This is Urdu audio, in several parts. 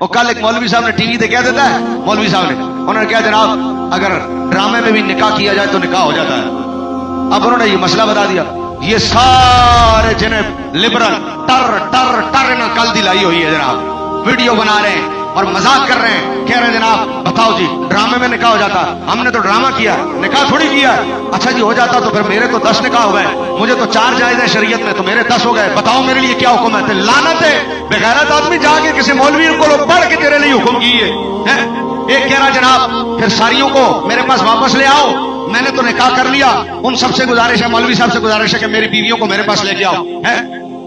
وہ کل ایک مولوی صاحب نے ٹی وی پہ کہہ دیتا ہے، مولوی صاحب نے انہوں نے کہا جناب اگر ڈرامے میں بھی نکاح کیا جائے تو نکاح ہو جاتا ہے۔ اب انہوں نے یہ مسئلہ بتا دیا، یہ سارے جنہیں لبرل ٹر ٹر ٹر نہ کل دلائی ہوئی ہے جناب، ویڈیو بنا رہے ہیں اور مذاق کر رہے ہیں، کہہ رہے ہیں جناب بتاؤ جی ڈرامے میں نکاح ہو جاتا، ہم نے تو ڈرامہ کیا، نکاح تھوڑی کیا۔ اچھا جی ہو جاتا تو پھر میرے تو 10 نکاح ہو گئے، مجھے تو 4 جائز ہے شریعت میں، تو میرے 10 ہو گئے، بتاؤ میرے لیے کیا حکم ہے؟ لعنت ہے بغیرت آدمی، جا کے کسی مولوی کو پڑھ کے تیرے لیے حکم کیے ہیں۔ ایک کہہ رہا جناب پھر ساریوں کو میرے پاس واپس لے آؤ، میں نے تو نکاح کر لیا، ان سب سے گزارش ہے، مولوی صاحب سے گزارش ہے کہ میری بیویوں کو میرے پاس لے کے آؤ۔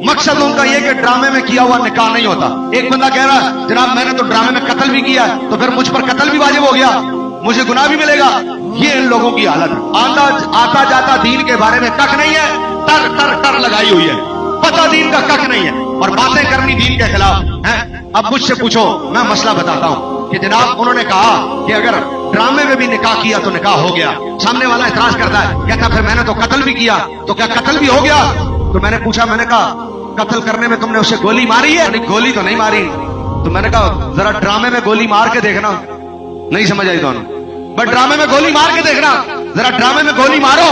مقصد ان کا یہ کہ ڈرامے میں کیا ہوا نکاح نہیں ہوتا۔ ایک بندہ کہہ رہا ہے جناب میں نے تو ڈرامے میں قتل بھی کیا تو پھر مجھ پر قتل بھی واجب ہو گیا، مجھے گناہ بھی ملے گا۔ یہ ان لوگوں کی حالت آتا جاتا دین کے بارے میں کک نہیں ہے، ٹر ٹر ٹر لگائی ہوئی ہے، پتہ دین کا کک نہیں ہے اور باتیں کرنی دین کے خلاف ہیں۔ اب مجھ سے پوچھو، میں مسئلہ بتاتا ہوں کہ جناب انہوں نے کہا کہ اگر ڈرامے میں بھی نکاح کیا تو نکاح ہو گیا۔ سامنے والا اعتراض کرتا ہے، کہتا پھر میں نے تو قتل بھی کیا تو کیا قتل بھی ہو گیا؟ تو میں نے پوچھا، میں نے کہا قتل کرنے میں تم نے اسے گولی ماری ہے؟ گولی تو نہیں ماری۔ تو میں نے کہا ذرا ڈرامے میں گولی مار کے دیکھنا، نہیں سمجھ آئی دونوں، بٹ ڈرامے میں گولی مار کے دیکھنا، ذرا ڈرامے میں گولی مارو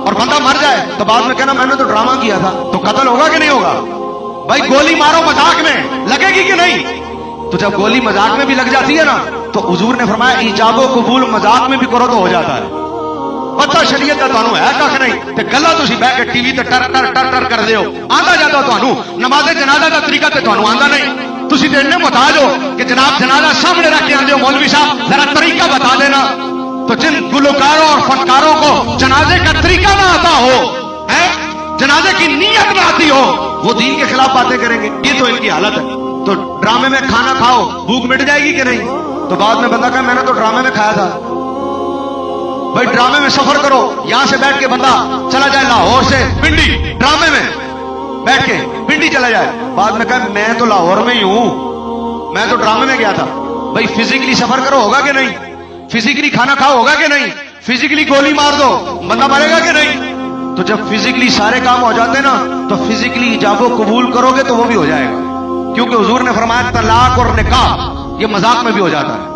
اور بندہ مر جائے تو بعد میں کہنا میں نے تو ڈرامہ کیا تھا، تو قتل ہوگا کہ نہیں ہوگا؟ بھائی گولی مارو مذاق میں، لگے گی کہ نہیں؟ تو جب گولی مذاق میں بھی لگ جاتی ہے نا تو حضور نے فرمایا ایجاب و قبول مذاق میں بھی کرو تو ہو جاتا ہے۔ پتہ شریعت کا تانوں ہے کھ نہیں تے گلا تسی بیٹھ کے ٹی وی تے ٹر ٹر ٹر ٹر کر دیو، آندا جاتا تانوں نماز جنازہ دا طریقہ تے تانوں آندا نہیں، تسی تے اتنے محتاج ہو کہ جناب جنازہ سامنے رکھ کے آندے ہو مولوی صاحب ذرا طریقہ بتا دینا۔ تو جن گلوکاروں اور فنکاروں کو جنازے کا طریقہ نہ آتا ہو، جنازے کی نیت نہ آتی ہو، وہ دین کے خلاف باتیں کریں گے۔ یہ تو ان کی حالت ہے۔ تو ڈرامے میں کھانا کھاؤ بھوک مٹ جائے گی کہ نہیں؟ تو بعد میں بندہ کہا میں نے تو ڈرامے میں کھایا تھا۔ بھائی ڈرامے میں سفر کرو، یہاں سے بیٹھ کے بندہ چلا جائے لاہور سے پنڈی، ڈرامے میں بیٹھ کے پنڈی چلا جائے، بعد میں کہا میں تو لاہور میں ہی ہوں، میں تو ڈرامے میں گیا تھا۔ بھائی فزیکلی سفر کرو ہوگا کہ نہیں؟ فزیکلی کھانا کھاؤ ہوگا کہ نہیں؟ فزیکلی گولی مار دو بندہ مرے گا کہ نہیں؟ تو جب فزیکلی سارے کام ہو جاتے نا تو فزیکلی ایجاب و قبول کرو گے تو وہ بھی ہو جائے گا، کیونکہ حضور نے فرمایا طلاق اور نکاح یہ مذاق میں بھی ہو جاتا ہے۔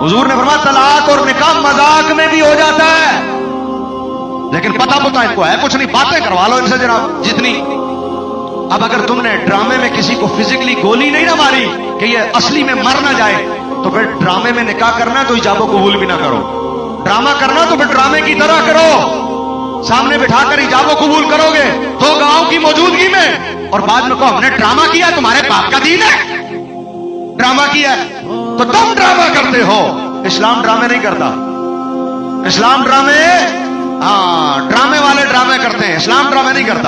حضور نے فرمایا طلاق اور نکاح مذاق میں بھی ہو جاتا ہے، لیکن پتہ ان کو ہے کچھ نہیں، باتیں کروا لو ان سے جناب جتنی۔ اب اگر تم نے ڈرامے میں کسی کو فزیکلی گولی نہیں نہ ماری کہ یہ اصلی میں مر نہ جائے تو پھر ڈرامے میں نکاح کرنا تو ایجاب و قبول بھی نہ کرو، ڈرامہ کرنا تو پھر ڈرامے کی طرح کرو، سامنے بٹھا کر ایجاب و قبول کرو گے تو گاؤں کی موجودگی میں، اور بعد میں کہو ہم نے ڈرامہ کیا، تمہارے باپ کا دین ہے ڈرامہ کیا ہے تو تم ڈرامہ کرتے ہو۔ اسلام ڈرامے نہیں کرتا، اسلام ڈرامے ڈرامے والے ڈرامے کرتے ہیں، اسلام ڈرامے نہیں کرتا۔